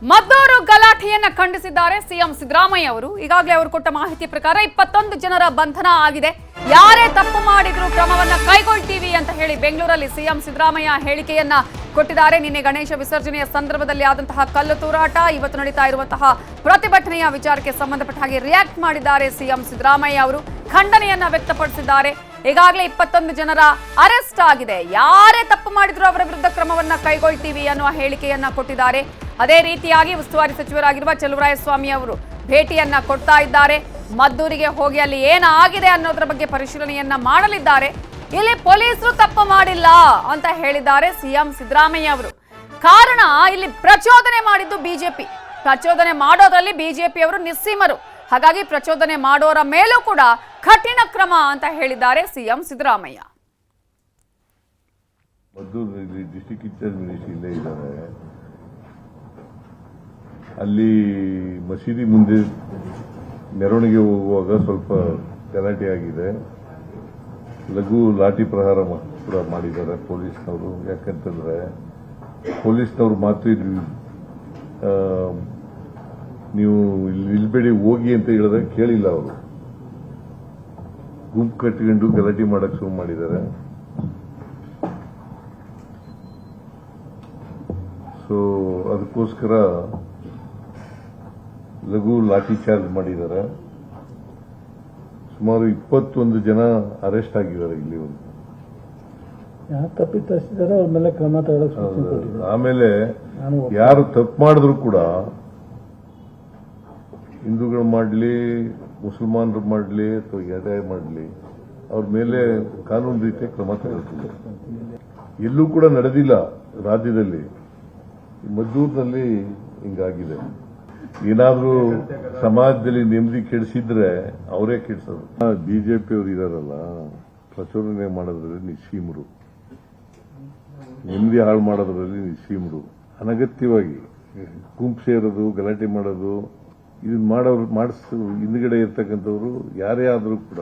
ಮದ್ದೂರು ಗಲಾಟೆಯನ್ನ ಖಂಡಿಸಿದ್ದಾರೆ ಸಿಎಂ ಸಿದ್ದರಾಮಯ್ಯ ಅವರು. ಈಗಾಗಲೇ ಅವರು ಕೊಟ್ಟ ಮಾಹಿತಿ ಪ್ರಕಾರ 21 ಜನರ ಬಂಧನ ಆಗಿದೆ. ಯಾರೇ ತಪ್ಪು ಮಾಡಿದ್ರು ಕ್ರಮವನ್ನ ಕೈಗೊಳ್ತೀವಿ ಅಂತ ಹೇಳಿ ಬೆಂಗಳೂರಲ್ಲಿ ಸಿಎಂ ಸಿದ್ದರಾಮಯ್ಯ ಹೇಳಿಕೆಯನ್ನ ಕೊಟ್ಟಿದ್ದಾರೆ. ನಿನ್ನೆ ಗಣೇಶ ವಿಸರ್ಜನೆಯ ಸಂದರ್ಭದಲ್ಲಿ ಆದಂತಹ ಕಲ್ಲು ತೂರಾಟ, ಇವತ್ತು ನಡೀತಾ ಇರುವಂತಹ ಪ್ರತಿಭಟನೆಯ ವಿಚಾರಕ್ಕೆ ಸಂಬಂಧಪಟ್ಟ ಹಾಗೆ ರಿಯಾಕ್ಟ್ ಮಾಡಿದ್ದಾರೆ ಸಿಎಂ ಸಿದ್ದರಾಮಯ್ಯ ಅವರು. ಖಂಡನೆಯನ್ನ ವ್ಯಕ್ತಪಡಿಸಿದ್ದಾರೆ. ಈಗಾಗಲೇ 21 ಜನರ ಅರೆಸ್ಟ್ ಆಗಿದೆ. ಯಾರೇ ತಪ್ಪು ಮಾಡಿದ್ರು ಅವರ ವಿರುದ್ಧ ಕ್ರಮವನ್ನ ಕೈಗೊಳ್ತೀವಿ ಅನ್ನುವ ಹೇಳಿಕೆಯನ್ನ ಕೊಟ್ಟಿದ್ದಾರೆ. ಅದೇ ರೀತಿಯಾಗಿ ಉಸ್ತುವಾರಿ ಸಚಿವರಾಗಿರುವ ಚಲುವರಾಯಸ್ವಾಮಿ ಅವರು ಭೇಟಿಯನ್ನ ಕೊಡ್ತಾ ಇದ್ದಾರೆ. ಮದ್ದೂರಿಗೆ ಹೋಗಿ ಅಲ್ಲಿ ಏನಾಗಿದೆ ಅನ್ನೋದರ ಬಗ್ಗೆ ಪರಿಶೀಲನೆಯನ್ನ ಮಾಡಲಿದ್ದಾರೆ. ಇಲ್ಲಿ ಪೊಲೀಸರು ತಪ್ಪು ಮಾಡಿಲ್ಲ ಅಂತ ಹೇಳಿದ್ದಾರೆ ಸಿಎಂ ಸಿದ್ದರಾಮಯ್ಯ ಅವರು. ಕಾರಣ ಇಲ್ಲಿ ಪ್ರಚೋದನೆ ಮಾಡಿದ್ದು ಬಿಜೆಪಿ. ಪ್ರಚೋದನೆ ಮಾಡೋದ್ರಲ್ಲಿ ಬಿಜೆಪಿ ಅವರು ನಿಸ್ಸೀಮರು. ಹಾಗಾಗಿ ಪ್ರಚೋದನೆ ಮಾಡೋರ ಮೇಲೂ ಕೂಡ ಕಠಿಣ ಕ್ರಮ ಅಂತ ಹೇಳಿದ್ದಾರೆ ಸಿಎಂ ಸಿದ್ದರಾಮಯ್ಯ. ಮದ್ದೂರಿನಲ್ಲಿ ಡಿಸ್ಟ್ರಿಕ್ಟ್ ಇನ್ಚಾರ್ಜ್ ಮಿನಿಸ್ಟರ್ ಇಲ್ಲೇ ಇದ್ದಾರೆ. ಅಲ್ಲಿ ಮಸೀದಿ ಮುಂದೆ ಮೆರವಣಿಗೆ ಹೋಗುವಾಗ ಸ್ವಲ್ಪ ಗಲಾಟೆ ಆಗಿದೆ. ಲಘು ಲಾಠಿ ಪ್ರಹಾರ ಕೂಡ ಮಾಡಿದ್ದಾರೆ ಪೊಲೀಸ್ನವರು. ಯಾಕಂತಂದ್ರೆ ಪೊಲೀಸ್ನವ್ರ ಮಾತು ನೀವು ನಿಲ್ಬೇಡಿ ಹೋಗಿ ಅಂತ ಹೇಳಿದ್ರೆ ಕೇಳಿಲ್ಲ. ಅವರು ಗುಂಪು ಕಟ್ಟಿಕೊಂಡು ಗಲಾಟೆ ಮಾಡಕ್ ಶುರು ಮಾಡಿದ್ದಾರೆ. ಸೊ ಅದಕ್ಕೋಸ್ಕರ ಲಘು ಲಾಠಿ ಚಾರ್ಜ್ ಮಾಡಿದ್ದಾರೆ. ಸುಮಾರು 21 ಜನ ಅರೆಸ್ಟ್ ಆಗಿದ್ದಾರೆ. ಇಲ್ಲಿ ಒಂದು ತಪ್ಪಿತಸ್ಥಿದ್ದಾರೆ, ಅವ್ರ ಮೇಲೆ ಕ್ರಮ ತಗೊಳ್ಳೋಕೆ. ಆಮೇಲೆ ಯಾರು ತಪ್ಪು ಮಾಡಿದ್ರು ಕೂಡ ಹಿಂದೂಗಳು ಮಾಡಲಿ, ಮುಸಲ್ಮಾನರು ಮಾಡಲಿ ಅಥವಾ ಯಾರೇ ಮಾಡಲಿ, ಅವ್ರ ಮೇಲೆ ಕಾನೂನು ರೀತಿಯ ಕ್ರಮ ತಗೊಳ್ತೀವಿ. ಎಲ್ಲೂ ಕೂಡ ನಡೆದಿಲ್ಲ ರಾಜ್ಯದಲ್ಲಿ. ಮದ್ದೂರಿನಲ್ಲಿ ಹಿಂಗಾಗಿದೆ. ಏನಾದ್ರೂ ಸಮಾಜದಲ್ಲಿ ನೆಮ್ಮದಿ ಕೆಡಿಸಿದ್ರೆ ಅವರೇ ಕೆಡಿಸೋದು. ಬಿಜೆಪಿ ಅವರು ಇದಾರಲ್ಲ, ಪ್ರಚೋದನೆ ಮಾಡೋದ್ರಲ್ಲಿ ನಿಸ್ಸೀಮರು, ನೆಮ್ಮದಿ ಹಾಳು ಮಾಡೋದ್ರಲ್ಲಿ ನಿಸ್ಸೀಮರು. ಅನಗತ್ಯವಾಗಿ ಗುಂಪು ಸೇರೋದು, ಗಲಾಟೆ ಮಾಡೋದು, ಇದನ್ನ ಹಿಂದ್ಗಡೆ ಇರ್ತಕ್ಕಂಥವ್ರು ಯಾರೇ ಆದರೂ ಕೂಡ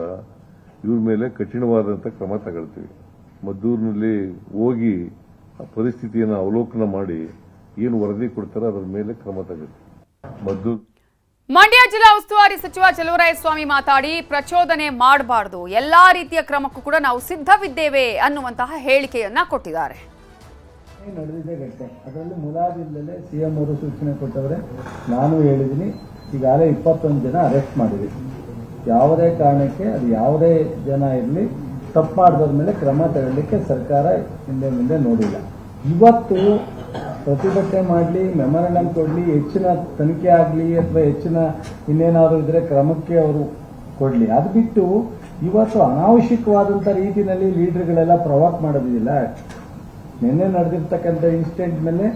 ಇವ್ರ ಮೇಲೆ ಕಠಿಣವಾದಂಥ ಕ್ರಮ ತಗೊಳ್ತೀವಿ. ಮದ್ದೂರಿನಲ್ಲಿ ಹೋಗಿ ಆ ಪರಿಸ್ಥಿತಿಯನ್ನು ಅವಲೋಕನ ಮಾಡಿ ಏನು ವರದಿ ಕೊಡ್ತಾರೆ ಅದರ ಮೇಲೆ ಕ್ರಮ ತಗೊಳ್ತೀವಿ. ಮಂಡ್ಯ ಜಿಲ್ಲಾ ಉಸ್ತುವಾರಿ ಸಚಿವ ಚಲುವರಾಯಸ್ವಾಮಿ ಮಾತಾಡಿ ಪ್ರಚೋದನೆ ಮಾಡಬಾರದು, ಎಲ್ಲಾ ರೀತಿಯ ಕ್ರಮಕ್ಕೂ ಕೂಡ ನಾವು ಸಿದ್ಧವಿದ್ದೇವೆ ಅನ್ನುವಂತಹ ಹೇಳಿಕೆಯನ್ನ ಕೊಟ್ಟಿದ್ದಾರೆ. ನಡೆದಿದೆ ಘಟನೆ, ಅದರಲ್ಲಿ ಮುಲಾಜಿಲ್ಲದೆ ಸಿಎಂ ಅವರು ಸೂಚನೆ ಕೊಟ್ಟವರೆ. ನಾನು ಹೇಳಿದ್ದೀನಿ, ಈಗಾಗಲೇ 21 ಜನ ಅರೆಸ್ಟ್ ಮಾಡಿದೆ. ಯಾವುದೇ ಕಾರಣಕ್ಕೆ ಅದು ಯಾವುದೇ ಜನ ಇರಲಿ, ತಪ್ಪು ಮಾಡಿದ್ರ ಮೇಲೆ ಕ್ರಮ ತಗೊಳ್ಳಿಕ್ಕೆ ಸರ್ಕಾರ ಹಿಂದೆ ಮುಂದೆ ನೋಡಿಲ್ಲ. ಇವತ್ತು ಪ್ರತಿಭಟನೆ ಮಾಡಲಿ, ಮೆಮೊರಂಡಮ್ ಕೊಡಲಿ, ಹೆಚ್ಚಿನ ತನಿಖೆ ಆಗಲಿ ಅಥವಾ ಹೆಚ್ಚಿನ ಇನ್ನೇನಾದರೂ ಇದ್ರೆ ಕ್ರಮಕ್ಕೆ ಅವರು ಕೊಡಲಿ. ಅದು ಬಿಟ್ಟು ಇವತ್ತು ಅನಾವಶ್ಯಕವಾದಂಥ ರೀತಿಯಲ್ಲಿ ಲೀಡರ್ಗಳೆಲ್ಲ ಪ್ರವಾಕ್ ಮಾಡೋದಿಲ್ಲ. ನಿನ್ನೆ ನಡೆದಿರ್ತಕ್ಕಂಥ ಇನ್ಸಿಡೆಂಟ್ ಮೇಲೆ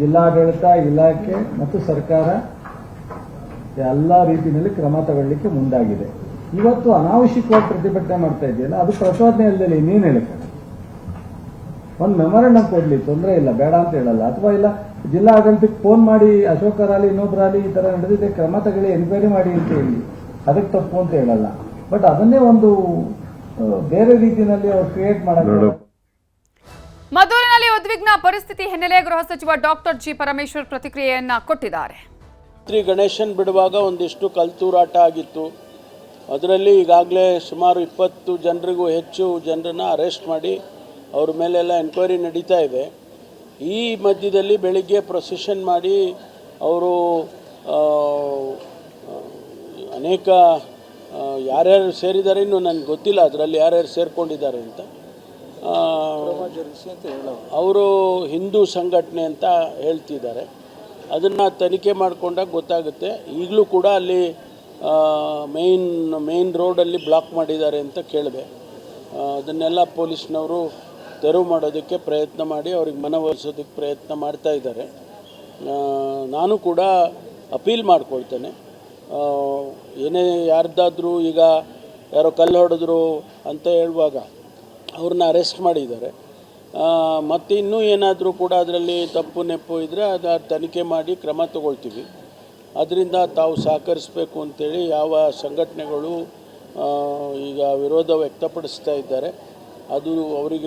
ಜಿಲ್ಲಾಡಳಿತ, ಇಲಾಖೆ ಮತ್ತು ಸರ್ಕಾರ ಎಲ್ಲ ರೀತಿಯಲ್ಲಿ ಕ್ರಮ ತಗೊಳ್ಳಿಕ್ಕೆ ಮುಂದಾಗಿದೆ. ಇವತ್ತು ಅನಾವಶ್ಯಕವಾಗಿ ಪ್ರತಿಭಟನೆ ಮಾಡ್ತಾ ಇದೆಯಲ್ಲ, ಅದು ಪ್ರಚೋದನೆ ಅಲ್ಲದೆ ಇನ್ನೇನು ಹೇಳಕ್ಕೆ. ಒಂದು ಮೆಮೊರಂಡಮ್ ಕೊಡ್ಲಿ, ತೊಂದರೆ ಇಲ್ಲ, ಬೇಡ ಅಂತ ಹೇಳಲ್ಲ. ಅಥವಾ ಇಲ್ಲ ಜಿಲ್ಲಾ ಆಡಳಿತಕ್ಕೆ ಫೋನ್ ಮಾಡಿ ಅಶೋಕರಾಲಿ ಇನ್ನೊಬ್ಬರಾಲಿ ಈ ತರ ನಡೆದಿದೆ, ಕ್ರಮ ತಗೊಳ್ಳಿ, ಎನ್ಕ್ವೈರಿ ಮಾಡಿ ಅಂತ ಹೇಳಿ, ಅದಕ್ಕೆ ತಪ್ಪು ಅಂತ ಹೇಳಲ್ಲ. ಬಟ್ ಅದನ್ನೇ ಒಂದು ಬೇರೆ ರೀತಿಯಲ್ಲಿ ಅವ್ರು ಕ್ರಿಯೇಟ್ ಮಾಡೋದು. ಮದ್ದೂರಿನಲ್ಲಿ ಉದ್ವಿಗ್ನ ಪರಿಸ್ಥಿತಿ ಹಿನ್ನೆಲೆ ಗೃಹ ಸಚಿವ ಡಾಕ್ಟರ್ ಜಿ ಪರಮೇಶ್ವರ್ ಪ್ರತಿಕ್ರಿಯೆಯನ್ನ ಕೊಟ್ಟಿದ್ದಾರೆ. ಗಣೇಶನ್ ಬಿಡುವಾಗ ಒಂದಿಷ್ಟು ಕಲ್ತೂರಾಟ ಆಗಿತ್ತು. ಅದರಲ್ಲಿ ಈಗಾಗಲೇ ಸುಮಾರು 20 ಜನರಿಗೂ ಹೆಚ್ಚು ಜನರನ್ನ ಅರೆಸ್ಟ್ ಮಾಡಿ ಅವ್ರ ಮೇಲೆಲ್ಲ ಎನ್ಕ್ವೈರಿ ನಡೀತಾ ಇದೆ. ಈ ಮಧ್ಯದಲ್ಲಿ ಬೆಳಿಗ್ಗೆ ಪ್ರೊಸೆಷನ್ ಮಾಡಿ ಅವರು ಅನೇಕ ಯಾರ್ಯಾರು ಸೇರಿದ್ದಾರೆ ಇನ್ನೂ ನನಗೆ ಗೊತ್ತಿಲ್ಲ, ಅದರಲ್ಲಿ ಯಾರ್ಯಾರು ಸೇರಿಕೊಂಡಿದ್ದಾರೆ ಅಂತ. ಅವರು ಹಿಂದೂ ಸಂಘಟನೆ ಅಂತ ಹೇಳ್ತಿದ್ದಾರೆ. ಅದನ್ನು ತನಿಖೆ ಮಾಡಿಕೊಂಡಾಗ ಗೊತ್ತಾಗುತ್ತೆ. ಈಗಲೂ ಕೂಡ ಅಲ್ಲಿ ಮೇನ್ ರೋಡಲ್ಲಿ ಬ್ಲಾಕ್ ಮಾಡಿದ್ದಾರೆ ಅಂತ ಕೇಳಿದೆ. ಅದನ್ನೆಲ್ಲ ಪೊಲೀಸ್ನವರು ತೆರವು ಮಾಡೋದಕ್ಕೆ ಪ್ರಯತ್ನ ಮಾಡಿ ಅವ್ರಿಗೆ ಮನವೊಲಿಸೋದಕ್ಕೆ ಪ್ರಯತ್ನ ಮಾಡ್ತಾ ಇದ್ದಾರೆ. ನಾನು ಕೂಡ ಅಪೀಲ್ ಮಾಡ್ಕೊಳ್ತೇನೆ, ಏನೇ ಯಾರ್ದಾದ್ರೂ ಈಗ ಯಾರೋ ಕಲ್ಲು ಹೊಡೆದ್ರು ಅಂತ ಹೇಳುವಾಗ ಅವ್ರನ್ನ ಅರೆಸ್ಟ್ ಮಾಡಿದ್ದಾರೆ. ಮತ್ತು ಇನ್ನೂ ಏನಾದರೂ ಕೂಡ ಅದರಲ್ಲಿ ತಪ್ಪು ನೆಪ್ಪು ಇದ್ದರೆ ಅದು ತನಿಖೆ ಮಾಡಿ ಕ್ರಮ ತಗೊಳ್ತೀವಿ. ಅದರಿಂದ ತಾವು ಸಹಕರಿಸಬೇಕು ಅಂತೇಳಿ ಯಾವ ಸಂಘಟನೆಗಳು ಈಗ ವಿರೋಧ ವ್ಯಕ್ತಪಡಿಸ್ತಾ ಇದ್ದಾರೆ, ಅದು ಅವರಿಗೆ